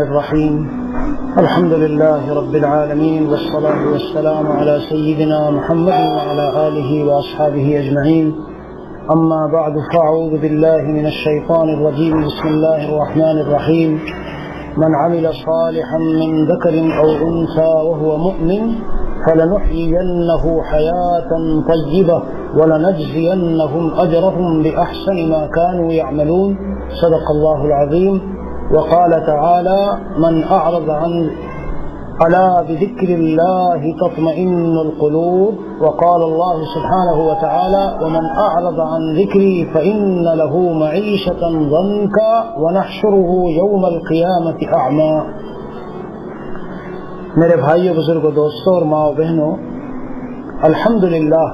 الرحيم الحمد لله رب العالمين والصلاة والسلام على سيدنا محمد وعلى آله وأصحابه أجمعين أما بعد فأعوذ بالله من الشيطان الرجيم بسم الله الرحمن الرحيم من عمل صالحا من ذكر أو أنثى وهو مؤمن فلنحيينه حياة طيبة ولنجزينهم أجرهم بأحسن ما كانوا يعملون صدق الله العظيم. وقال تعالى من أعرض عن ألا بذكر الله تطمئن القلوب. وقال الله سبحانه وتعالى ومن أعرض عن ذكري فإن له معيشة ضنكا ونحشره يوم القيامة أعمى. میرے بھائیو، بزرگوں، دوستوں اور ماں و بہنوں، الحمدللہ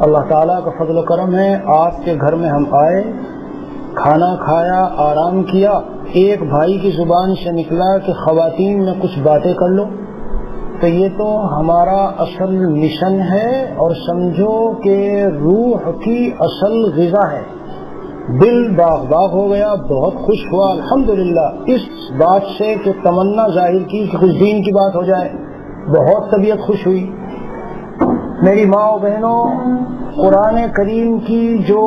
اللہ تعالیٰ کا فضل و کرم ہے، آپ کے گھر میں ہم آئے، کھانا کھایا، آرام کیا، ایک بھائی کی زبان سے نکلا کہ خواتین میں کچھ باتیں کر لو، تو یہ تو ہمارا اصل مشن ہے اور سمجھو کہ روح کی اصل غذا ہے. دل باغ باغ ہو گیا، بہت خوش ہوا الحمدللہ اس بات سے کہ تمنا ظاہر کی کہ کچھ دین کی بات ہو جائے، بہت طبیعت خوش ہوئی. میری ماں و بہنوں، قرآن کریم کی جو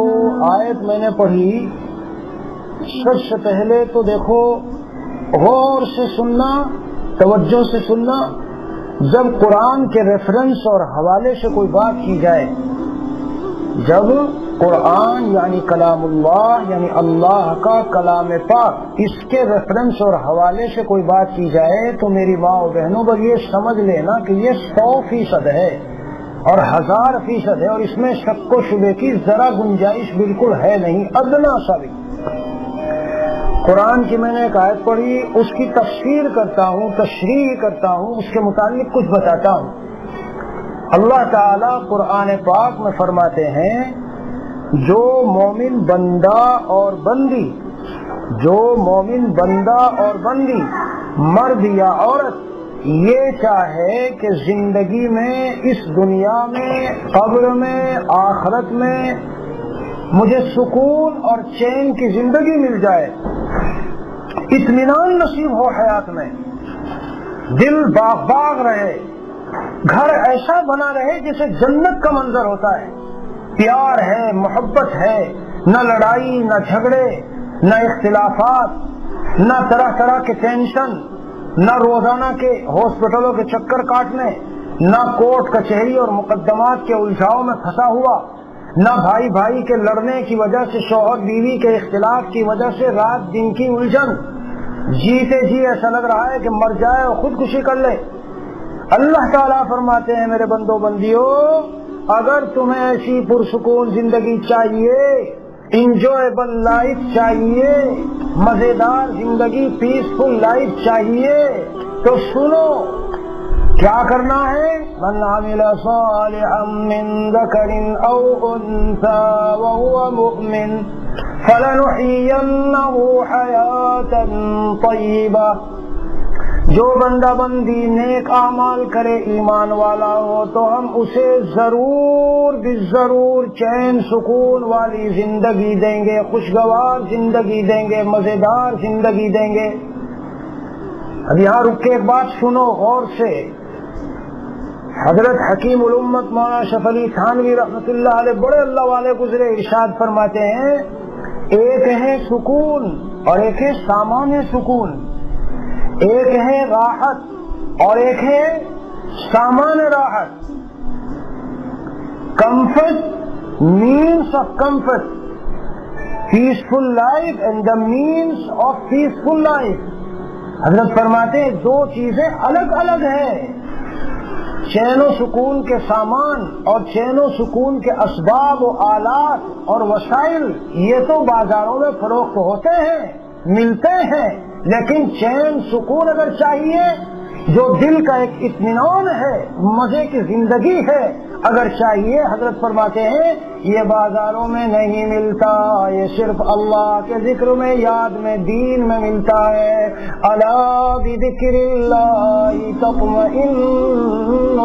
آیت میں نے پڑھی، سب سے پہلے تو دیکھو، غور سے سننا، توجہ سے سننا. جب قرآن کے ریفرنس اور حوالے سے کوئی بات کی جائے، جب قرآن یعنی کلام اللہ، یعنی اللہ کا کلام پاک، اس کے ریفرنس اور حوالے سے کوئی بات کی جائے تو میری ماں و بہنوں بس یہ سمجھ لینا کہ یہ 100% ہے اور 1000% ہے، اور اس میں شک و شبے کی ذرا گنجائش بالکل ہے نہیں، ادنا سا بھی. قرآن کی میں نے ایک آیت پڑھی، اس کی تفسیر کرتا ہوں، تشریح کرتا ہوں، اس کے متعلق کچھ بتاتا ہوں. اللہ تعالیٰ قرآن پاک میں فرماتے ہیں جو مومن بندہ اور بندی، جو مومن بندہ اور بندی، مرد یا عورت، یہ چاہے کہ زندگی میں، اس دنیا میں، قبر میں، آخرت میں مجھے سکون اور چین کی زندگی مل جائے، اطمینان نصیب ہو حیات میں، دل باغ باغ رہے، گھر ایسا بنا رہے جیسے جنت کا منظر ہوتا ہے، پیار ہے، محبت ہے، نہ لڑائی، نہ جھگڑے، نہ اختلافات، نہ طرح طرح کے ٹینشن، نہ روزانہ کے ہاسپٹلوں کے چکر کاٹنے، نہ کورٹ کچہری اور مقدمات کے الجھاؤ میں پھنسا ہوا، نہ بھائی بھائی کے لڑنے کی وجہ سے، شوہر بیوی کے اختلاف کی وجہ سے رات دن کی الجھن، جیتے جی ایسا لگ رہا ہے کہ مر جائے اور خودکشی کر لے. اللہ تعالیٰ فرماتے ہیں میرے بندو بندیوں، اگر تمہیں ایسی پرسکون زندگی چاہیے، انجوائبل لائف چاہیے، مزیدار زندگی، پیسفل لائف چاہیے، تو سنو کیا کرنا ہے. من عمل صالحا من ذکر او انثى وهو مؤمن فلنحيينه حیاة طیبہ. جو بندہ بندی نیک اعمال کرے، ایمان والا ہو، تو ہم اسے ضرور بالضرور چین سکون والی زندگی دیں گے، خوشگوار زندگی دیں گے، مزیدار زندگی دیں گے. اب یہاں رک کے ایک بات سنو غور سے. حضرت حکیم الامت مولانا شف علی تھانوی رحمۃ اللہ علیہ، بڑے اللہ والے گزرے، ارشاد فرماتے ہیں ایک ہے سکون اور ایک ہے سامان سکون، ایک ہے راحت اور ایک ہے سامان راحت. Comfort, means of comfort, peaceful life and the means of peaceful life. حضرت فرماتے ہیں دو چیزیں الگ الگ ہیں. چین و سکون کے سامان اور چین و سکون کے اسباب و آلات اور وسائل، یہ تو بازاروں میں فروخت ہوتے ہیں، ملتے ہیں، لیکن چین سکون اگر چاہیے، جو دل کا ایک اطمینان ہے، مزے کی زندگی ہے، اگر چاہیے، حضرت فرماتے ہیں یہ بازاروں میں نہیں ملتا، یہ صرف اللہ کے ذکر میں، یاد میں، دین میں ملتا ہے. الا بذکر اللہ تطمئن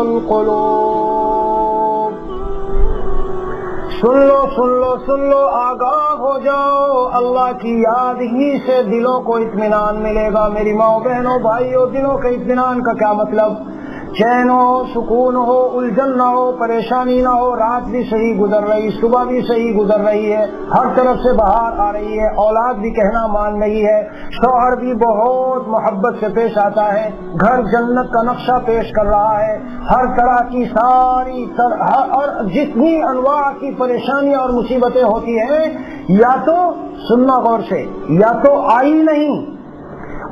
القلوب. سن لو سن لو سن لو، آگاہ ہو جاؤ، اللہ کی یاد ہی سے دلوں کو اطمینان ملے گا۔ میری ماں بہنوں بھائیوں، دلوں کے اطمینان کا کیا مطلب؟ چین ہو، سکون ہو، الجھن نہ ہو، پریشانی نہ ہو، رات بھی صحیح گزر رہی، صبح بھی صحیح گزر رہی ہے، ہر طرف سے بہار آ رہی ہے، اولاد بھی کہنا مان رہی ہے، شوہر بھی بہت محبت سے پیش آتا ہے، گھر جنت کا نقشہ پیش کر رہا ہے، ہر طرح کی ساری اور جتنی انواع کی پریشانیاں اور مصیبتیں ہوتی ہیں، یا تو سننا غور سے، یا تو آئی نہیں،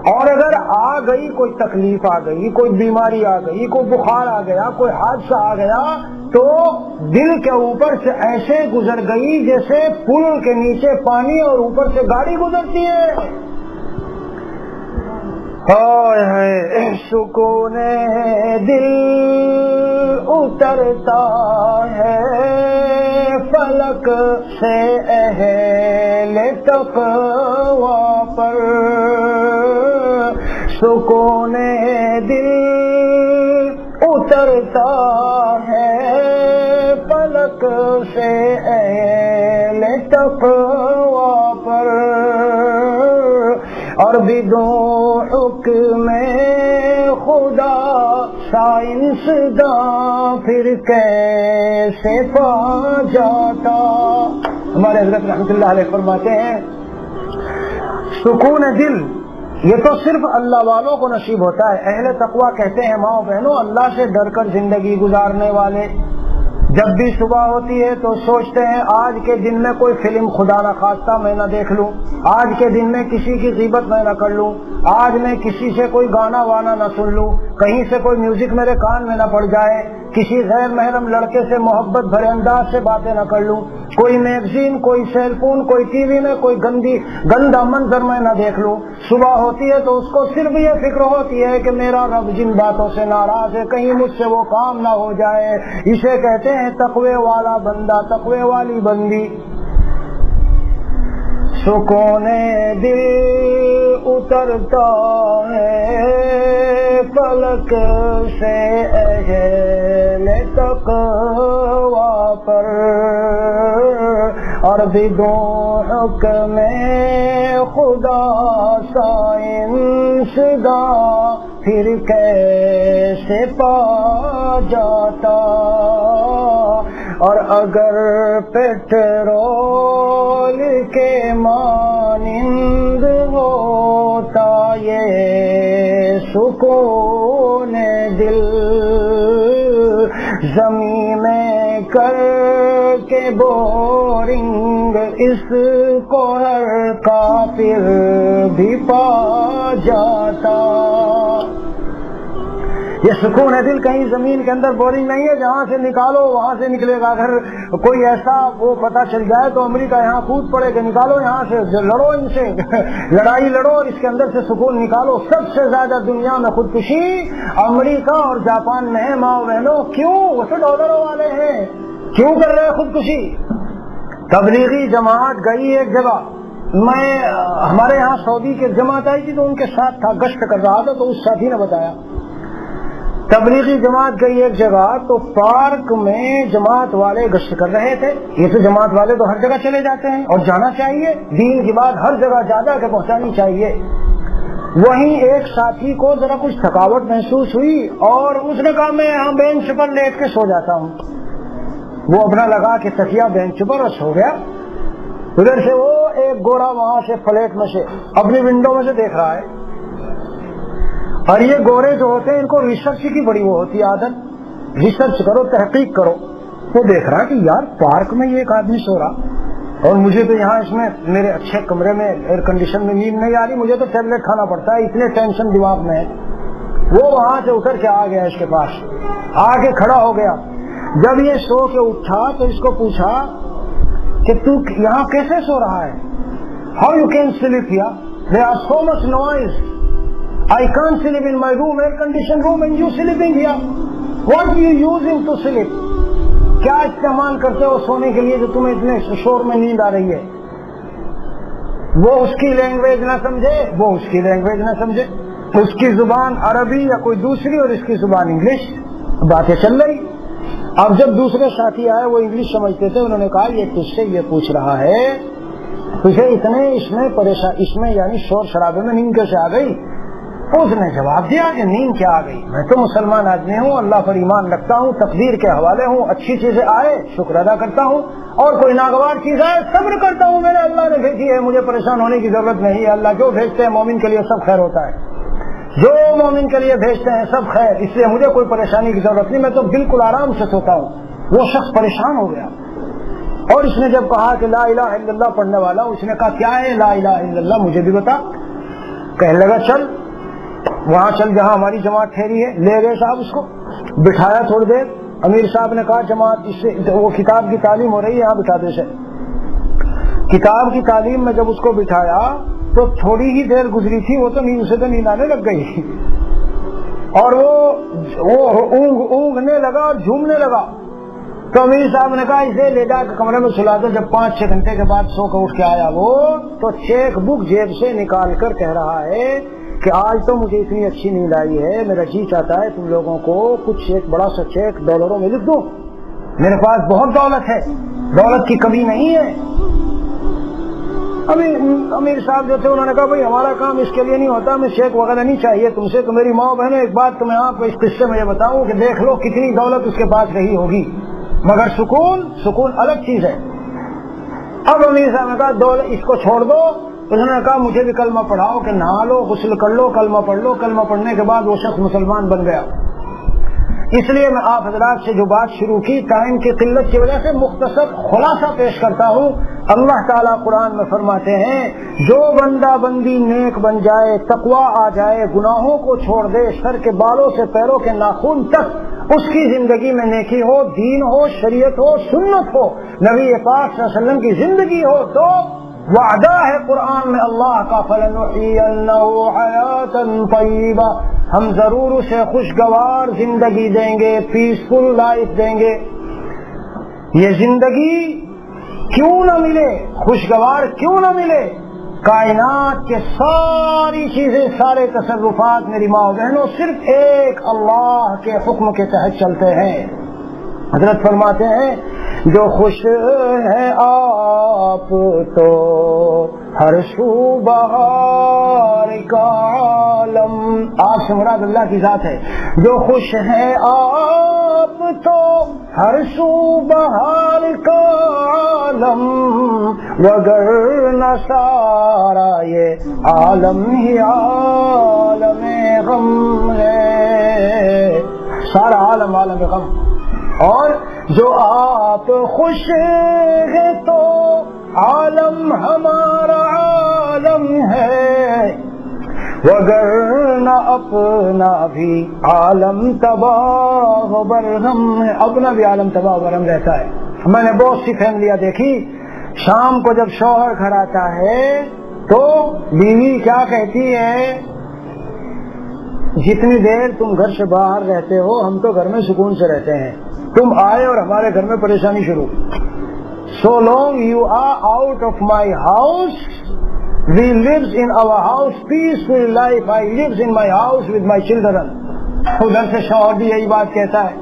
اور اگر آ گئی، کوئی تکلیف آ گئی، کوئی بیماری آ گئی، کوئی بخار آ گیا، کوئی حادثہ آ گیا، تو دل کے اوپر سے ایسے گزر گئی جیسے پل کے نیچے پانی اور اوپر سے گاڑی گزرتی ہے۔ ہائے سکون دل اترتا ہے فلک سے اہل تقوی پر، سکون دل اترتا ہے فلک سے اہل تقوی پر، اور بدون حکم خدا سائنسداں پھر کیسے پا جاتا۔ ہمارے حضرت رحمۃ اللہ علیہ فرماتے ہیں سکون دل یہ تو صرف اللہ والوں کو نصیب ہوتا ہے۔ اہل تقویٰ کہتے ہیں ماں بہنوں اللہ سے ڈر کر زندگی گزارنے والے، جب بھی صبح ہوتی ہے تو سوچتے ہیں آج کے دن میں کوئی فلم خدا نہ خواستہ میں نہ دیکھ لوں، آج کے دن میں کسی کی غیبت میں نہ کر لوں، آج میں کسی سے کوئی گانا وانا نہ سن لوں، کہیں سے کوئی میوزک میرے کان میں نہ پڑ جائے، کسی غیر محرم لڑکے سے محبت بھرے انداز سے باتیں نہ کر لوں، کوئی میگزین، کوئی سیل فون، کوئی ٹی وی میں کوئی گندا منظر میں نہ دیکھ لوں۔ صبح ہوتی ہے تو اس کو صرف یہ فکر ہوتی ہے کہ میرا رب جن باتوں سے ناراض ہے کہیں مجھ سے وہ کام نہ ہو جائے۔ اسے کہتے ہیں تقوی والا بندہ، تقوی والی بندی۔ سکون دل اترتا ہے فلک سے اہل تقوی پر، اور بدون حکم خدا سائنسداں پھر کیسے پا جاتا۔ اور اگر پیٹرول کے مانند ہوتا یہ سکون دل، زمین میں کر کے بورنگ اس کو ہر کافر بھی پا جاتا۔ یہ سکون ہے دل کہیں زمین کے اندر بورنگ نہیں ہے، جہاں سے نکالو وہاں سے نکلے گا۔ اگر کوئی ایسا وہ پتہ چل جائے تو امریکہ یہاں کود پڑے کہ نکالو یہاں سے، لڑو ان سے، لڑائی لڑو اور اس کے اندر سے سکون نکالو۔ سب سے زیادہ دنیا میں خودکشی امریکہ اور جاپان میں ہے ماں بہنوں۔ کیوں؟ وہ تو ڈالروں والے ہیں، کیوں کر رہے ہیں خودکشی؟ تبلیغی جماعت گئی ایک جگہ، میں ہمارے یہاں سعودی کی جماعت آئی تھی تو ان کے ساتھ تھا، گشت کر رہا تھا تو اس ساتھی نے بتایا تبلیغی جماعت گئی ایک جگہ تو پارک میں جماعت والے گشت کر رہے تھے۔ یہ تو جماعت والے تو ہر جگہ چلے جاتے ہیں اور جانا چاہیے، دین کی بات ہر جگہ جا کے پہنچانی چاہیے۔ وہیں ایک ساتھی کو ذرا کچھ تھکاوٹ محسوس ہوئی اور اس نے کہا میں یہاں بینچ پر لیٹ کے سو جاتا ہوں۔ وہ اپنا لگا کہ تکیہ بینچ پر اور سو گیا۔ ادھر سے وہ ایک گورا وہاں سے فلیٹ میں سے اپنی ونڈو میں سے دیکھ رہا ہے، اور یہ گورے جو ہوتے ہیں ان کو ریسرچ کی بڑی وہ ہوتی ہے عادت، ریسرچ کرو، تحقیق کرو۔ وہ دیکھ رہا کہ یار پارک میں یہ ایک آدمی سو رہا اور مجھے تو یہاں اس میں میرے اچھے کمرے میں ایئر کنڈیشن میں نیند نہیں آ رہی، مجھے تو ٹیبلٹ کھانا پڑتا ہے، اتنے ٹینشن دماغ میں ہے۔ وہ وہاں سے اتر کے آ گیا، اس کے پاس آ کے کھڑا ہو گیا۔ جب یہ سو کے اٹھا تو اس کو پوچھا کہ تو یہاں کیسے سو رہا ہے؟ How you can sleep here? There are so much noise, I can't sleep in my room, air conditioned room, and you sleeping here. What are you using to sleep? کیا استعمال کرتے ہو سونے کے لیے جو تمہیں اتنے شور میں نیند آ رہی ہے؟ وہ اس کی لینگویج نہ سمجھے، وہ اس کی لینگویج نہ سمجھے، اس کی زبان عربی یا کوئی دوسری اور اس کی زبان انگلش، باتیں چل رہی۔ اب جب دوسرے ساتھی آئے وہ انگلش سمجھتے تھے، انہوں نے کہا یہ تجھ سے یہ پوچھ رہا ہے تجھے اتنے اس میں یعنی شور شرابے میں نیند کیسے آ گئی؟ اس نے جواب دیا کہ نیند کیا آ گئی، میں تو مسلمان آدمی ہوں، اللہ پر ایمان رکھتا ہوں، تقدیر کے حوالے ہوں، اچھی چیزیں آئے شکر ادا کرتا ہوں، اور کوئی ناگوار چیز آئے صبر کرتا ہوں، میرے اللہ نے بھیجی ہے، مجھے پریشان ہونے کی ضرورت نہیں ہے، اللہ جو بھیجتے ہیں مومن کے لیے سب خیر ہوتا ہے، جو مومن کے لیے بھیجتے ہیں سب خیر، اس لیے مجھے کوئی پریشانی کی ضرورت نہیں، میں تو بالکل آرام سے سوتا ہوں۔ وہ شخص پریشان ہو گیا اور اس نے جب کہا کہ لا الہ الا اللہ پڑھنے والا، اس نے کہا کیا ہے لا الہ الا اللہ، مجھے بھی بتا۔ کہنے لگا چل وہاں چل جہاں ہماری جماعت ٹھہری ہے۔ لے گئے صاحب اس کو، بٹھایا تھوڑی دیر، امیر صاحب نے کہا جماعت اس سے وہ کتاب کی تعلیم ہو رہی ہے، یہاں بٹھا دے سے۔ کتاب کی تعلیم میں جب اس کو بٹھایا تو تھوڑی ہی دیر گزری تھی، وہ تو اسے تو نیند آنے لگ گئی اور وہ اونگنے لگا، جھومنے لگا۔ تو امیر صاحب نے کہا اسے لے جا کے کمرے میں سلا دو۔ جب 5-6 گھنٹے کے بعد سو کے اٹھ کے آیا وہ تو چیک بک جیب سے نکال کر کہہ رہا ہے کہ آج تو مجھے اتنی اچھی نیند آئی ہے، میرا جی چاہتا ہے تم لوگوں کو کچھ ایک بڑا سا چیک ڈالروں میں لکھ دوں، میرے پاس بہت دولت ہے، دولت کی کمی نہیں ہے۔ امیر صاحب جو تھے انہوں نے کہا بھائی ہمارا کام اس کے لیے نہیں ہوتا، ہمیں چیک وغیرہ نہیں چاہیے تم سے، تو میری ماں بہنوں ایک بات تو میں آپ کو اس قصے میں یہ بتاؤں کہ دیکھ لو کتنی دولت اس کے پاس رہی ہوگی، مگر سکون الگ چیز ہے۔ اب امیر صاحب نے کہا اس کو چھوڑ دو۔ انہوں نے کہا مجھے بھی کلمہ پڑھاؤ، کہ نہا لو، غسل کر لو، کلمہ پڑھ لو۔ کلمہ پڑھنے کے بعد وہ شخص مسلمان بن گیا۔ اس لیے میں آپ حضرات سے جو بات شروع کی ٹائم کی قلت کی وجہ سے مختصر خلاصہ پیش کرتا ہوں۔ اللہ تعالیٰ قرآن میں فرماتے ہیں جو بندہ بندی نیک بن جائے، تقوی آ جائے، گناہوں کو چھوڑ دے، سر کے بالوں سے پیروں کے ناخن تک اس کی زندگی میں نیکی ہو، دین ہو، شریعت ہو، سنت ہو، نبی پاک صلی اللہ علیہ وسلم کی زندگی ہو، تو وعدہ ہے قرآن میں اللہ کا فَلَنُحْيِيَنَّهُ حَيَاةً طَيِّبَةً، ہم ضرور اسے خوشگوار زندگی دیں گے، پیسفل لائف دیں گے۔ یہ زندگی کیوں نہ ملے، خوشگوار کیوں نہ ملے؟ کائنات کے ساری چیزیں، سارے تصرفات میری ماں بہنوں صرف ایک اللہ کے حکم کے تحت چلتے ہیں۔ حضرت فرماتے ہیں جو خوش ہے آپ تو ہر سو بہار کا عالم، آپ سے مراد اللہ کی ذات ہے۔ جو خوش ہے آپ تو ہر سو بہار کا عالم، وگرنہ سارا یہ عالم ہی عالم غم ہے، سارا عالم عالم غم۔ اور جو آپ خوش ہیں تو عالم ہمارا عالم ہے، وگرنہ اپنا بھی عالم تباہ و برہم ہے، اپنا بھی عالم تباہ و برہم رہتا ہے۔ میں نے بہت سی فیملیاں دیکھی، شام کو جب شوہر گھر آتا ہے تو بیوی کیا کہتی ہے، جتنی دیر تم گھر سے باہر رہتے ہو ہم تو گھر میں سکون سے رہتے ہیں، تم آئے اور ہمارے گھر میں پریشانی شروع۔ So long you are out of my house, we lives in our house peaceful life, I lives in my house with my children۔ ادھر سے شوہر بھی یہی بات کہتا ہے۔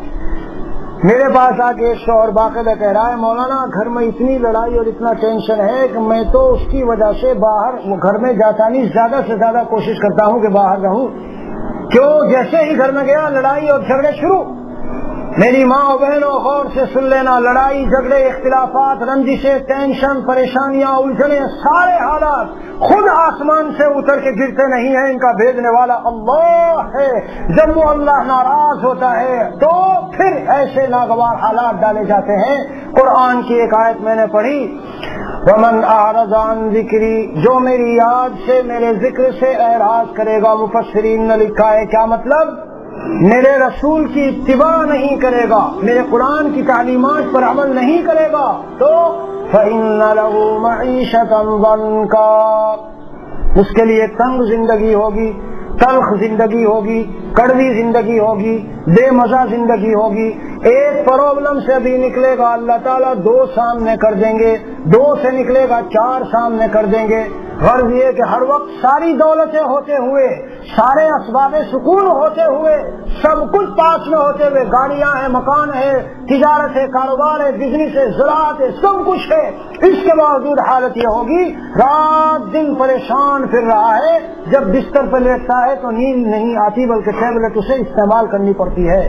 میرے پاس آ کے ایک شوہر باقاعدہ کہہ رہا ہے مولانا گھر میں اتنی لڑائی اور اتنا ٹینشن ہے کہ میں تو اس کی وجہ سے باہر گھر میں جاتا نہیں، زیادہ سے زیادہ کوشش کرتا ہوں کہ باہر رہوں۔ کیوں؟ جیسے ہی گھر میں گیا لڑائی اور جھگڑے شروع۔ میری ماں و بہنوں غور سے سن لینا، لڑائی جھگڑے اختلافات رنجشیں ٹینشن پریشانیاں الجھنیں سارے حالات خود آسمان سے اتر کے گرتے نہیں ہیں، ان کا بھیجنے والا اللہ ہے۔ جب وہ اللہ ناراض ہوتا ہے تو پھر ایسے ناگوار حالات ڈالے جاتے ہیں۔ قرآن کی ایک آیت میں نے پڑھی وَمَنْ أَعْرَضَ عَنْ ذِكْرِي، جو میری یاد سے میرے ذکر سے اعراض کرے گا، مفسرین نے لکھا ہے کیا مطلب؟ میرے رسول کی اتباع نہیں کرے گا، میرے قرآن کی تعلیمات پر عمل نہیں کرے گا تو فَإِنَّ لَهُ مَعِيشَةً ضَنْكَا، اس کے لیے تنگ زندگی ہوگی، تلخ زندگی ہوگی، کڑوی زندگی ہوگی، بے مزہ زندگی ہوگی۔ ایک پرابلم سے بھی نکلے گا اللہ تعالیٰ 2 سامنے کر دیں گے، 2 سے نکلے گا 4 سامنے کر دیں گے۔ غرض یہ کہ ہر وقت ساری دولتیں ہوتے ہوئے، سارے اسباب سکون ہوتے ہوئے، سب کچھ پاس میں ہوتے ہوئے، گاڑیاں ہیں، مکان ہے، تجارت ہے، کاروبار ہے، بزنس ہے، زراعت ہے، سب کچھ ہے، اس کے باوجود حالت یہ ہوگی رات دن پریشان پھر رہا ہے، جب بستر پہ لیٹتا ہے تو نیند نہیں آتی بلکہ ٹیبلٹ اسے استعمال کرنی پڑتی ہے۔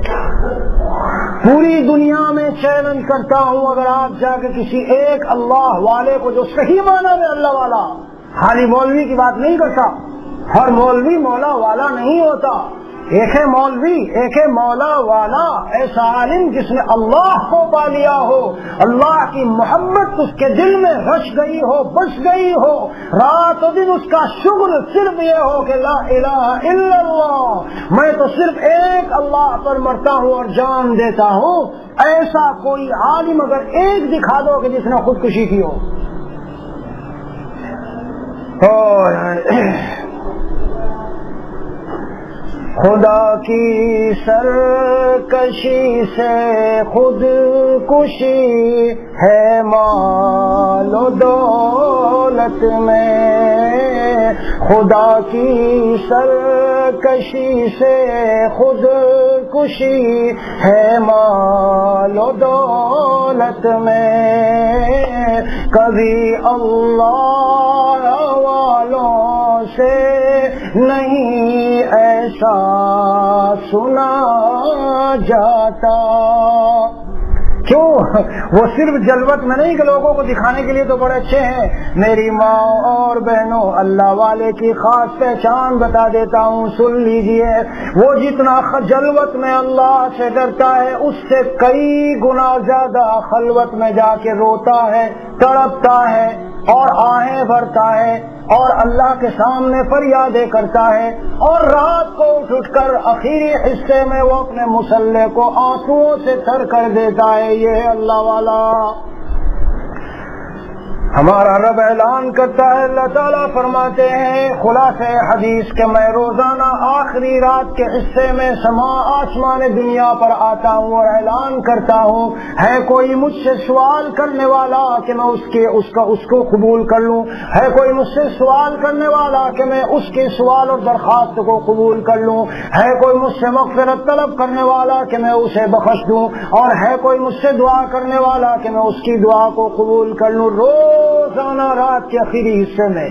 پوری دنیا میں چیلنج کرتا ہوں، اگر آپ جا کے کسی ایک اللہ والے کو، جو صحیح معنی میں اللہ والا، خالی مولوی کی بات نہیں کرتا، ہر مولوی مولا والا نہیں ہوتا، ایک ہے مولوی، ایک ہے مولا والا، ایسا عالم جس نے اللہ کو پا لیا ہو، اللہ کی محبت اس کے دل میں رچ گئی ہو، بس گئی ہو، رات و دن اس کا شغل صرف یہ ہو کہ لا الہ الا اللہ، میں تو صرف ایک اللہ پر مرتا ہوں اور جان دیتا ہوں، ایسا کوئی عالم اگر ایک دکھا دو کہ جس نے خودکشی کی ہو۔ خدا کی سرکشی سے خود کشی ہے مال و دولت میں، خدا کی سرکشی سے خود کشی ہے مال و دولت میں، کبھی اللہ والوں سے نہیں ایسا سنا جاتا۔ کیوں؟ وہ صرف جلوت میں نہیں کہ لوگوں کو دکھانے کے لیے تو بڑے اچھے ہیں۔ میری ماں اور بہنوں، اللہ والے کی خاص پہچان بتا دیتا ہوں، سن لیجئے۔ وہ جتنا جلوت میں اللہ سے ڈرتا ہے، اس سے کئی گنا زیادہ خلوت میں جا کے روتا ہے، تڑپتا ہے اور آہیں بھرتا ہے اور اللہ کے سامنے فریادیں کرتا ہے، اور رات کو اٹھ کر آخری حصے میں وہ اپنے مصلے کو آنسوؤں سے تر کر دیتا ہے۔ یہ ہے اللہ والا۔ ہمارا رب اعلان کرتا ہے، اللہ تعالیٰ فرماتے ہیں خلاصہ حدیث کہ میں روزانہ آخری رات کے حصے میں آسمان دنیا پر آتا ہوں اور اعلان کرتا ہوں، ہے کوئی مجھ سے سوال کرنے والا کہ میں اس کو قبول کر لوں، ہے کوئی مجھ سے سوال کرنے والا کہ میں اس کے سوال اور درخواست کو قبول کر لوں، ہے کوئی مجھ سے مغفرت طلب کرنے والا کہ میں اسے بخش دوں، اور ہے کوئی مجھ سے دعا کرنے والا کہ میں اس کی دعا کو قبول کر لوں روزانہ رات کے آخری حصے میں۔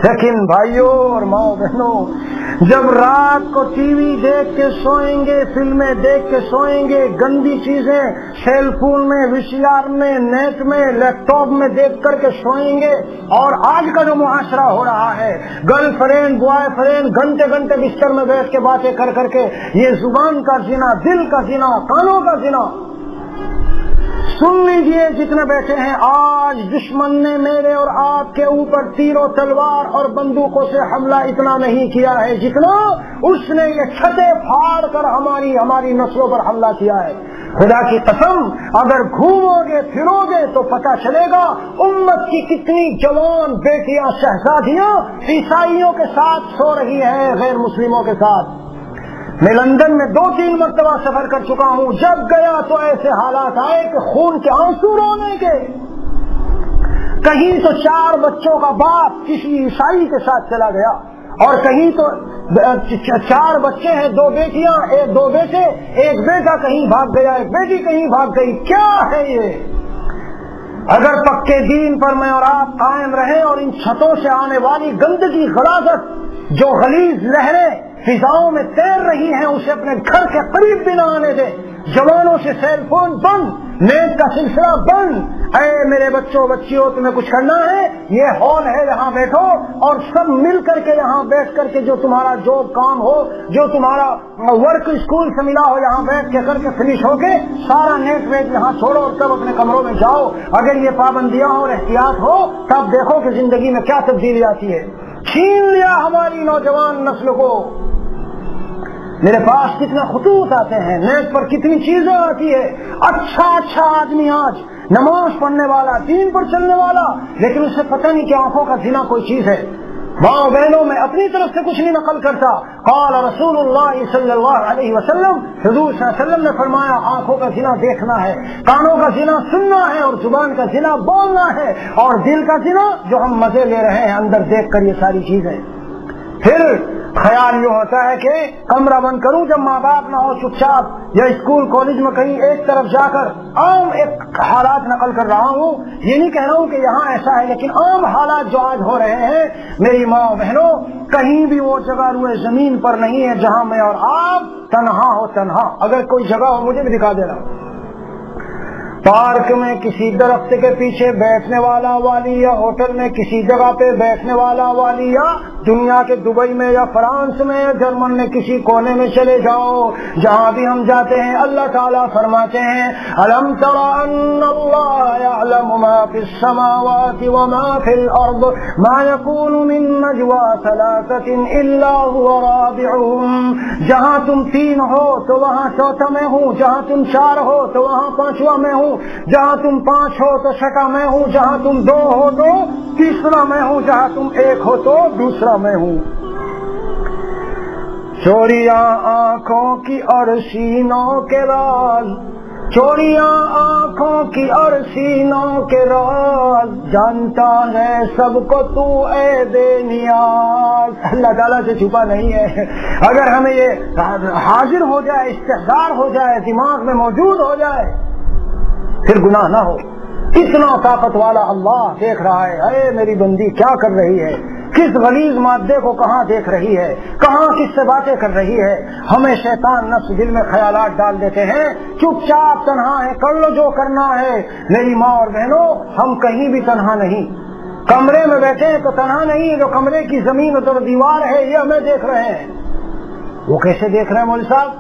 لیکن بھائیوں اور ماں بہنوں، جب رات کو ٹی وی دیکھ کے سوئیں گے، فلمیں دیکھ کے سوئیں گے، گندی چیزیں سیل فون میں، VCR میں، نیٹ میں، لیپ ٹاپ میں دیکھ کر کے سوئیں گے، اور آج کا جو معاشرہ ہو رہا ہے، گرل فرینڈ بوائے فرینڈ گھنٹے گھنٹے بستر میں بیٹھ کے باتیں کر کر کے، یہ زبان کا زنا، دل کا زنا، کانوں کا زنا۔ سن لیجئے جتنے بیٹھے ہیں، آج دشمن نے میرے اور آپ کے اوپر تیر و تلوار اور بندوقوں سے حملہ اتنا نہیں کیا ہے جتنا اس نے یہ چھتیں پھاڑ کر ہماری نسلوں پر حملہ کیا ہے۔ خدا کی قسم، اگر گھومو گے پھرو گے تو پتہ چلے گا امت کی کتنی جوان بیٹیاں، شہزادیاں عیسائیوں کے ساتھ سو رہی ہیں، غیر مسلموں کے ساتھ۔ میں لندن میں 2-3 مرتبہ سفر کر چکا ہوں، جب گیا تو ایسے حالات آئے کہ خون کے آنسو رونے کے۔ کہیں تو 4 بچوں کا باپ کسی عیسائی کے ساتھ چلا گیا، اور کہیں تو 4 بچے ہیں، 2 بیٹیاں، 2 بیٹے، 1 بیٹا کہیں بھاگ گیا، 1 بیٹی کہیں بھاگ گئی۔ کیا ہے یہ؟ اگر پکے دین پر میں اور آپ قائم رہیں اور ان چھتوں سے آنے والی گندگی، غلاظت، جو غلیظ لہریں فضاؤں میں تیر رہی ہیں، اسے اپنے گھر کے قریب بھی نہ آنے دیں، جوانوں سے سیل فون بند، نیٹ کا سلسلہ بند۔ اے میرے بچوں بچیوں، تمہیں کچھ کرنا ہے، یہ ہال ہے، یہاں بیٹھو اور سب مل کر کے یہاں بیٹھ کر کے جو تمہارا جاب کام ہو، جو تمہارا ورک اسکول سے ملا ہو، یہاں بیٹھ کے کر کے فنش ہو کے سارا نیٹ ویٹ یہاں چھوڑو اور تب اپنے کمروں میں جاؤ۔ اگر یہ پابندیاں اور احتیاط ہو تب دیکھو کہ زندگی میں کیا تبدیلی آتی ہے۔ چھین لیا ہماری نوجوان نسل کو۔ میرے پاس کتنے خطوط آتے ہیں، نیٹ پر کتنی چیزیں آتی ہے، اچھا آدمی آج نماز پڑھنے والا، دین پر چلنے والا، لیکن اسے پتہ نہیں کہ آنکھوں کا زنا کوئی چیز ہے۔ ماں بہنوں میں اپنی طرف سے کچھ نہیں نقل کرتا. قال رسول اللہ صلی اللہ علیہ وسلم، حضور صلی اللہ علیہ وسلم نے فرمایا آنکھوں کا زنا دیکھنا ہے، کانوں کا زنا سننا ہے، اور زبان کا زنا بولنا ہے، اور دل کا زنا جو ہم مزے لے رہے ہیں اندر دیکھ کر یہ ساری چیزیں. پھر خیال یہ ہوتا ہے کہ کمرہ بند کروں جب ماں باپ نہ ہو، چپ چاپ یا اسکول کالج میں کہیں ایک طرف جا کر عام ایک حالات نقل کر رہا ہوں. یہ نہیں کہہ رہا ہوں کہ یہاں ایسا ہے، لیکن عام حالات جو آج ہو رہے ہیں میری ماں بہنوں، کہیں بھی وہ جگہ روئے زمین پر نہیں ہے جہاں میں اور آپ تنہا ہو. تنہا اگر کوئی جگہ ہو مجھے بھی دکھا دینا. پارک میں کسی درخت کے پیچھے بیٹھنے والا والی، یا ہوٹل میں کسی جگہ پہ بیٹھنے والا والی، یا دنیا کے دبئی میں یا فرانس میں یا جرمن میں کسی کونے میں چلے جاؤ، جہاں بھی ہم جاتے ہیں اللہ تعالیٰ فرماتے ہیں الم تر ان اللہ یعلم ما فی السماوات وما فی الارض ما یکون من نجوى ثلاثة الا هو رابعهم. جہاں تم تین ہو تو وہاں چوتھا میں ہوں، جہاں تم چار ہو تو وہاں پانچواں میں ہوں، جہاں تم پانچ ہو تو چھٹا میں ہوں، جہاں تم دو ہو تو تیسرا میں ہوں، جہاں تم ایک ہو تو دوسرا میں ہوں. چوریاں آنکھوں کی اور سینوں کے راز، چوریاں آنکھوں کی اور سینوں کے راز، جانتا ہے سب کو تو اے بے نیاز. اللہ تعالیٰ سے چھپا نہیں ہے. اگر ہمیں یہ حاضر ہو جائے، استحضار ہو جائے، دماغ میں موجود ہو جائے، پھر گناہ نہ ہو. اتنا طاقت والا اللہ دیکھ رہا ہے. اے میری بندی کیا کر رہی ہے، کس غلیظ مادے کو کہاں دیکھ رہی ہے، کہاں کس سے باتیں کر رہی ہے. ہمیں شیطان نفس دل میں خیالات ڈال دیتے ہیں. چپ چاپ تنہا ہے، کر لو جو کرنا ہے. میری ماں اور بہنوں، ہم کہیں بھی تنہا نہیں. کمرے میں بیٹھے ہیں تو تنہا نہیں، جو کمرے کی زمین اور دیوار ہے یہ ہمیں دیکھ رہے ہیں. وہ کیسے دیکھ رہے ہیں مولوی صاحب؟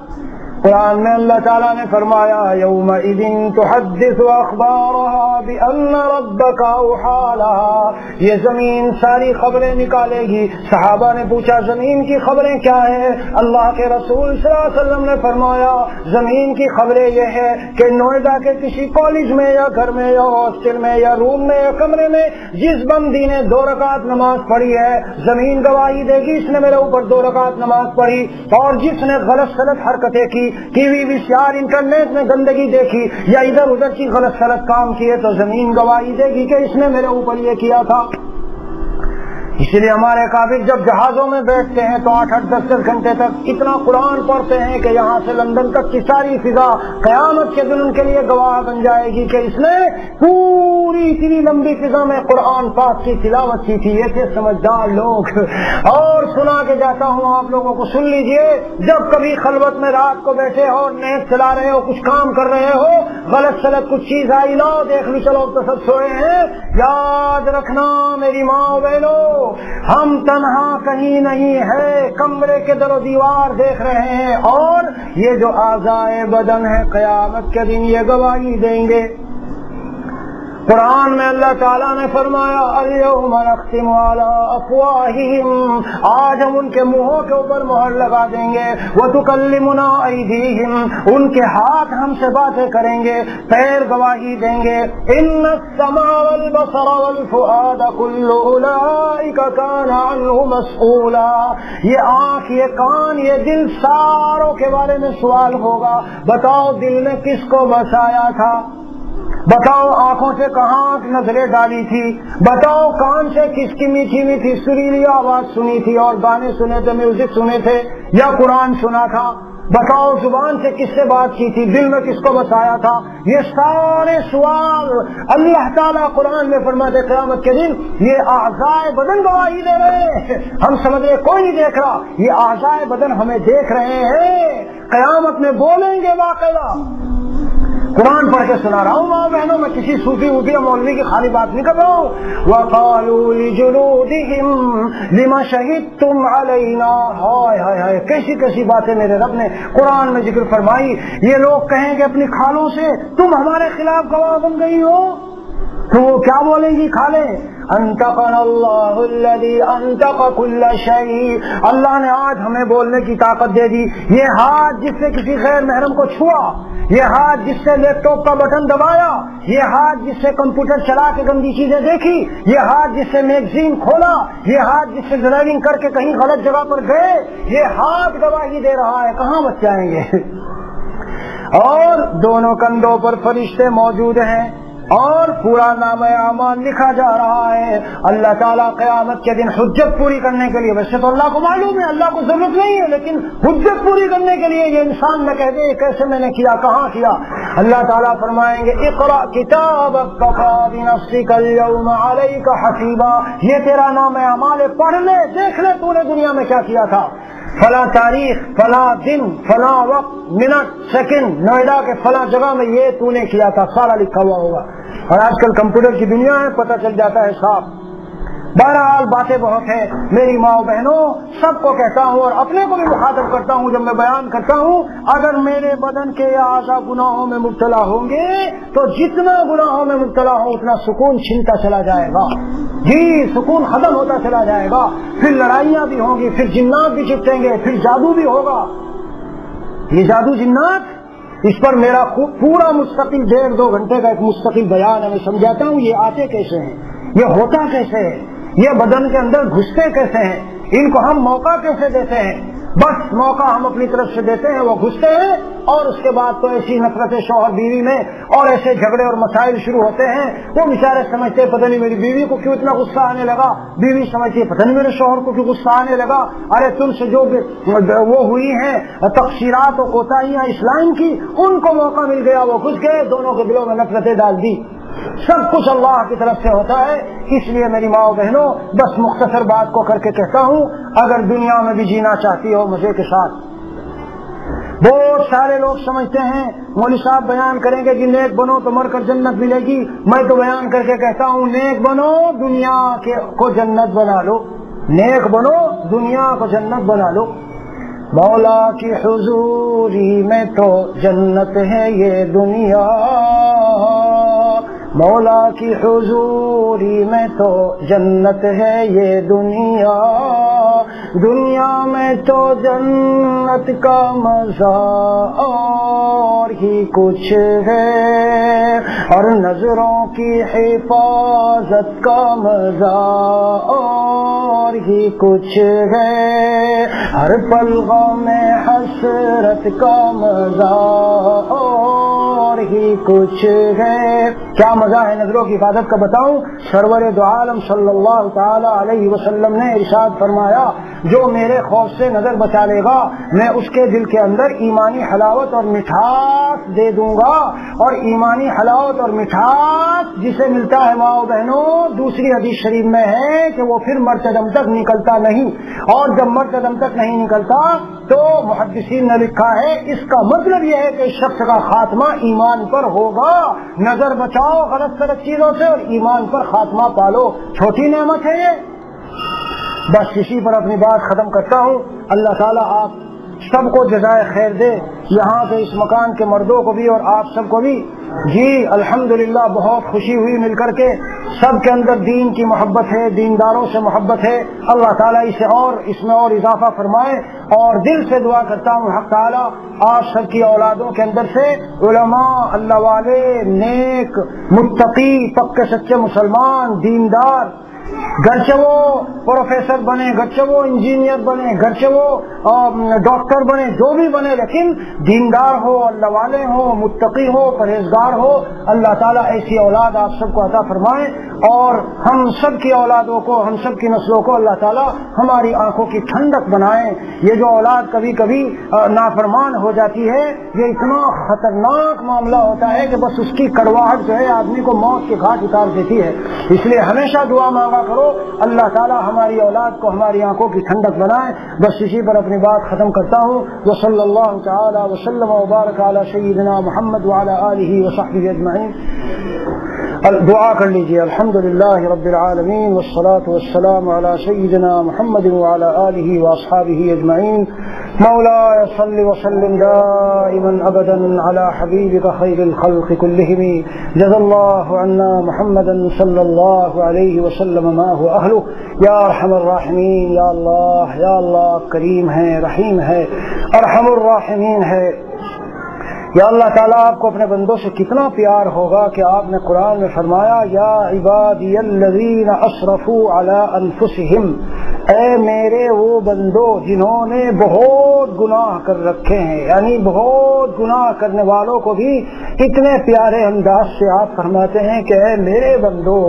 قرآن میں اللہ تعالیٰ نے فرمایا یومئذ تحدث اخبارها بان ربك اوحى لها. یہ زمین ساری خبریں نکالے گی. صحابہ نے پوچھا زمین کی خبریں کیا ہیں؟ اللہ کے رسول صلی اللہ علیہ وسلم نے فرمایا زمین کی خبریں یہ ہے کہ نوئیڈا کے کسی کالج میں یا گھر میں یا ہاسٹل میں یا روم میں یا کمرے میں جس بندی نے 2 رکعت نماز پڑھی ہے، زمین گواہی دے گی اس نے میرے اوپر 2 رکعت نماز پڑھی. اور جس نے غلط سلط حرکتیں کی، ٹی وی ویسیار انٹرنیٹ میں گندگی دیکھی یا ادھر ادھر کی غلط سلط کام کیے، تو زمین گواہی دے گی کہ اس نے میرے اوپر یہ کیا تھا. اسی لیے ہمارے قابل جب جہازوں میں بیٹھتے ہیں تو 8-8 10-10 گھنٹے تک اتنا قرآن پڑھتے ہیں کہ یہاں سے لندن تک کی ساری فضا قیامت کے دن ان کے لیے گواہ بن جائے گی کہ اس نے پوری اتنی لمبی فضا میں قرآن پاک کی تلاوت کی تھی. ایسے سمجھدار لوگ. اور سنا کے جاتا ہوں آپ لوگوں کو، سن لیجئے. جب کبھی خلوت میں رات کو بیٹھے ہو، نیٹ چلا رہے ہو، کچھ کام کر رہے ہو، غلط سلط کچھ چیز آئی، لاؤ دیکھ لو، چلو تو سب سوئے ہیں. یاد رکھنا میری ماں بہنوں، ہم تنہا کہیں نہیں ہے، کمرے کے در و دیوار دیکھ رہے ہیں. اور یہ جو اعضائے بدن ہے قیامت کے دن یہ گواہی دیں گے. قرآن میں اللہ تعالیٰ نے فرمایا الیوم نختم علی افواہہم، آج ہم ان کے منہوں کے اوپر مہر لگا دیں گے. وتکلمنا ایدیہم، ان کے ہاتھ ہم سے باتیں کریں گے، پیر گواہی دیں گے. ان السمع والبصر والفؤاد کل اولئک کان عنہ مسئولا. یہ آنکھ، یہ کان، یہ دل، ساروں کے بارے میں سوال ہوگا. بتاؤ دل نے کس کو بسایا تھا؟ بتاؤ آنکھوں سے کہاں نظریں ڈالی تھی؟ بتاؤ کان سے کس کی میٹھی میٹھی سریلی آواز سنی تھی اور گانے سنے تھے، میوزک سنے تھے یا قرآن سنا تھا؟ بتاؤ زبان سے کس سے بات کی تھی، دل میں کس کو بسایا تھا؟ یہ سارے سوال اللہ تعالیٰ قرآن میں فرماتے قیامت کے دن یہ اعضائے بدن گواہی دے رہے ہیں. ہم سمجھ رہے کوئی نہیں دیکھ رہا، یہ اعضائے بدن ہمیں دیکھ رہے ہیں. قیامت میں بولیں گے باقاعدہ. قرآن پڑھ کے سنا رہا ہوں ماں بہنوں، میں کسی صوفی ووفی یا مولوی کی خالی بات نہیں کر رہا ہوں. وَقَالُوا لِجُلُودِهِمْ لِمَ شَهِدتُّمْ عَلَيْنَا. ہائے ہائے ہائے، کیسی کیسی باتیں میرے رب نے قرآن میں ذکر فرمائی. یہ لوگ کہیں گے اپنی کھالوں سے تم ہمارے خلاف گواہ بن گئی ہو. تو وہ کیا بولیں گی؟ کھا لیں. انطقنا اللہ الذی انطق کل شیء، اللہ نے آج ہمیں بولنے کی طاقت دے دی. یہ ہاتھ جس سے کسی غیر محرم کو چھوا، یہ ہاتھ جس سے لیپ ٹاپ کا بٹن دبایا، یہ ہاتھ جس سے کمپیوٹر چلا کے گندی چیزیں دیکھی، یہ ہاتھ جس سے میگزین کھولا، یہ ہاتھ جس سے ڈرائیونگ کر کے کہیں غلط جگہ پر گئے، یہ ہاتھ گواہی دے رہا ہے. کہاں بچ جائیں گے؟ اور دونوں کندھوں پر فرشتے موجود ہیں اور پورا نامہ اعمال لکھا جا رہا ہے. اللہ تعالیٰ قیامت کے دن حجت پوری کرنے کے لیے، ویسے تو اللہ کو معلوم ہے، اللہ کو ضرورت نہیں ہے، لیکن حجت پوری کرنے کے لیے یہ انسان نہ کہہ دے کیسے میں نے کیا، کہاں کیا. اللہ تعالیٰ فرمائیں گے اقرأ کتابک کفی بنفسک اليوم علیک حسیبا، یہ تیرا نامہ اعمال ہے، پڑھ لے، دیکھ لے تو نے دنیا میں کیا کیا تھا. فلاں تاریخ، فلاں دن، فلاں وقت، منٹ، سیکنڈ، نوئیڈا کے فلاں جگہ میں یہ تو نے کیا تھا، سارا لکھا ہوا ہوگا. اور آج کل کمپیوٹر کی دنیا ہے، پتہ چل جاتا ہے صاف. بہرحال باتیں بہت ہیں میری ماں بہنوں، سب کو کہتا ہوں اور اپنے کو بھی مخاطب کرتا ہوں جب میں بیان کرتا ہوں، اگر میرے بدن کے اعضاء گناہوں میں مبتلا ہوں گے تو جتنا گناہوں میں مبتلا ہوں اتنا سکون چھنتا چلا جائے گا. جی سکون ختم ہوتا چلا جائے گا. پھر لڑائیاں بھی ہوں گی، پھر جنات بھی چپٹیں گے، پھر جادو بھی ہوگا. یہ جادو جنات، اس پر میرا پورا مستقل 1.5-2 گھنٹے کا ایک مستقل بیان ہے. میں سمجھاتا ہوں یہ آتے کیسے ہیں، یہ ہوتا کیسے ہے، یہ بدن کے اندر گھستے کیسے ہیں، ان کو ہم موقع کیسے دیتے ہیں. بس موقع ہم اپنی طرف سے دیتے ہیں، وہ گھستے ہیں اور اس کے بعد تو ایسی نفرتیں شوہر بیوی میں اور ایسے جھگڑے اور مسائل شروع ہوتے ہیں. وہ بیچارے سمجھتے پتہ نہیں میری بیوی کو کیوں اتنا غصہ آنے لگا، بیوی سمجھتی ہے پتہ نہیں میرے شوہر کو کیوں غصہ آنے لگا. ارے تم سے جو وہ ہوئی ہیں تقصیرات و کوتاہیاں اسلام کی، ان کو موقع مل گیا، وہ گھس گئے، دونوں کے دلوں میں نفرتیں ڈال دی. سب کچھ اللہ کی طرف سے ہوتا ہے. اس لیے میری ماں بہنوں بس مختصر بات کو کر کے کہتا ہوں، اگر دنیا میں بھی جینا چاہتی ہو مزے کے ساتھ. بہت سارے لوگ سمجھتے ہیں مولوی صاحب بیان کریں گے کہ نیک بنو تو مر کر جنت ملے گی. میں تو بیان کر کے کہتا ہوں نیک بنو، دنیا کو جنت بنا لو. نیک بنو، دنیا کو جنت بنا لو. مولا کی حضوری میں تو جنت ہے یہ دنیا، مولا کی حضوری میں تو جنت ہے یہ دنیا، دنیا میں تو جنت کا مزہ اور ہی کچھ ہے، اور نظروں کی حفاظت کا مزہ اور ہی کچھ ہے، ہر پل غم حسرت کا مزہ اور ہی کچھ ہے. کیا مزہ ہے نظروں کی حفاظت کا بتاؤں. سرور دو عالم صلی اللہ تعالی علیہ وسلم نے ارشاد فرمایا، جو میرے خوف سے نظر بچا لے گا میں اس کے دل کے اندر ایمانی حلاوت اور مٹھاس دے دوں گا. اور ایمانی حلاوت اور مٹھاس جسے ملتا ہے ماں بہنوں، دوسری حدیث شریف میں ہے کہ وہ پھر مرتے دم تک نکلتا نہیں. اور جب مرتے دم تک نہیں نکلتا تو محدثین نے لکھا ہے اس کا مطلب یہ ہے کہ اس شخص کا خاتمہ ایمان پر ہوگا. نظر بچاؤ غلط غلط چیزوں سے اور ایمان پر خاتمہ پالو. چھوٹی نعمت ہے یہ. بس اسی پر اپنی بات ختم کرتا ہوں. اللہ تعالیٰ آپ سب کو جزائے خیر دے، یہاں کے اس مکان کے مردوں کو بھی اور آپ سب کو بھی. جی الحمدللہ بہت خوشی ہوئی مل کر کے. سب کے اندر دین کی محبت ہے، دینداروں سے محبت ہے. اللہ تعالیٰ اسے اور اس میں اور اضافہ فرمائے. اور دل سے دعا کرتا ہوں حق تعالیٰ آپ سب کی اولادوں کے اندر سے علماء، اللہ والے، نیک، متقی، پکے سچے مسلمان، دیندار، گرچہ وہ پروفیسر بنے، گرچہ وہ انجینئر بنے، گرچہ وہ ڈاکٹر بنے، جو بھی بنے، لیکن دیندار ہو، اللہ والے ہو، متقی ہو، پرہیزگار ہو. اللہ تعالیٰ ایسی اولاد آپ سب کو عطا فرمائے. اور ہم سب کی اولادوں کو، ہم سب کی نسلوں کو اللہ تعالیٰ ہماری آنکھوں کی ٹھنڈک بنائے. یہ جو اولاد کبھی کبھی نافرمان ہو جاتی ہے، یہ اتنا خطرناک معاملہ ہوتا ہے کہ بس اس کی کڑواہٹ جو ہے آدمی کو موت کے گھاٹ اتار دیتی ہے. اس لیے ہمیشہ دعا مانگا کرو اللہ تعالیٰ ہماری اولاد کو ہماری آنکھوں کی ٹھنڈک بنائے. بس اسی پر اپنی بات ختم کرتا ہوں. وصلی اللہ تعالی وسلم وبارک علی سیدنا محمد وعلی آلہ وصحبہ اجمعین. دعا کر لیجیے. الحمدللہ رب العالمین والصلاة والسلام علی سیدنا محمد وعلی آلہ واصحابہ اجمعین. مولاي صل وسلم دائما ابدا على حبيبك خير الخلق كلهم جزا الله عنا محمدا صلى الله عليه وسلم ما هو اهله یا ارحم الراحمین. یا اللہ کریم ہے، رحیم ہے، ارحم الراحمین ہے. یا اللہ تعالیٰ آپ کو اپنے بندوں سے کتنا پیار ہوگا کہ آپ نے قرآن میں فرمایا یا عبادی الذین اسرفوا علی انفسہم، اے میرے وہ بندو جنہوں نے بہت گناہ کر رکھے ہیں، یعنی بہت گناہ کرنے والوں کو بھی اتنے پیارے انداز سے آپ فرماتے ہیں کہ اے میرے بندو،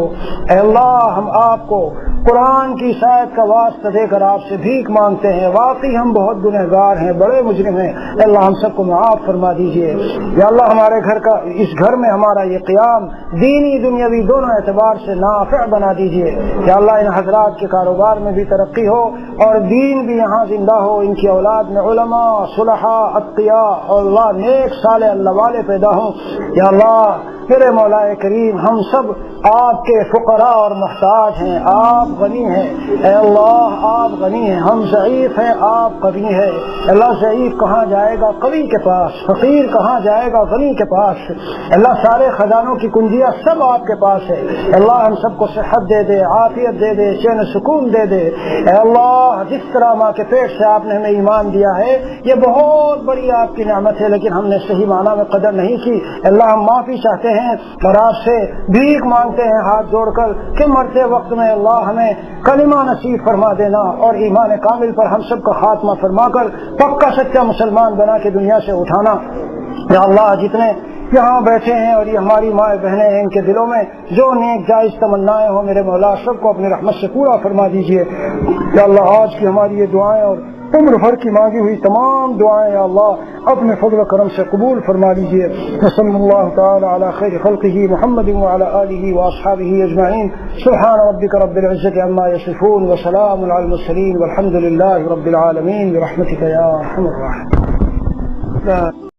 اے اللہ ہم آپ کو قرآن کی شاید کا واسطہ دے کر آپ سے بھیک مانگتے ہیں، واقعی ہم بہت گنہگار ہیں، بڑے مجرم ہیں، اے اللہ ہم سب کو معاف فرما دیجئے. یا اللہ ہمارے گھر کا، اس گھر میں ہمارا یہ قیام دینی دنیاوی دونوں اعتبار سے نافع بنا دیجئے. یا اللہ ان حضرات کے کاروبار میں بھی ترقی ہو اور دین بھی یہاں زندہ ہو، ان کی اولاد میں علماء، صلحاء، اتقیاء اور اللہ نیک صالح اللہ والے پیدا ہوں. یا اللہ میرے مولا کریم ہم سب آپ کے فقراء اور محتاج ہیں، آپ غنی ہیں. اے اللہ آپ غنی ہیں، ہم ضعیف ہیں، آپ قوی ہیں. اللہ ضعیف کہاں جائے گا قوی کے پاس، فقیر کہاں جائے گا غنی کے پاس. اللہ سارے خزانوں کی کنجیاں سب آپ کے پاس ہے. اللہ ہم سب کو صحت دے دے، عافیت دے دے، چین سکون دے دے. اے اللہ جس طرح ماں کے پیٹ سے آپ نے ہمیں ایمان دیا ہے یہ بہت بڑی آپ کی نعمت ہے، لیکن ہم نے صحیح معنی میں قدر نہیں کی. اللہ ہم معافی چاہتے ہیں اور آپ سے بھیک مانگتے ہیں ہاتھ جوڑ کر کہ مرتے وقت میں اللہ ہمیں کلمہ نصیب فرما دینا اور ایمان کامل پر ہم سب کا خاتمہ فرما کر پکا سچا مسلمان بنا کے دنیا سے اٹھانا. یا اللہ جتنے یہاں بیٹھے ہیں اور یہ ہماری مائیں بہنیں ہیں، ان کے دلوں میں جو نیک جائز تمنائیں ہوں میرے مولا سب کو اپنی رحمت سے پورا فرما دیجیے. یا اللہ آج کی ہماری یہ دعائیں اور عمر بھر کی مانگی ہوئی تمام دعائیں یا اللہ اپنے فضل و کرم سے قبول فرما لیجیے. صلی اللہ تعالی علی خیر خلقہ محمد وعلی آلہ واصحابہ اجمعین. سبحان ربک رب العزۃ عما یصفون وسلام علی المرسلین والحمد للہ رب العالمین برحمتک یا ارحم الراحمین.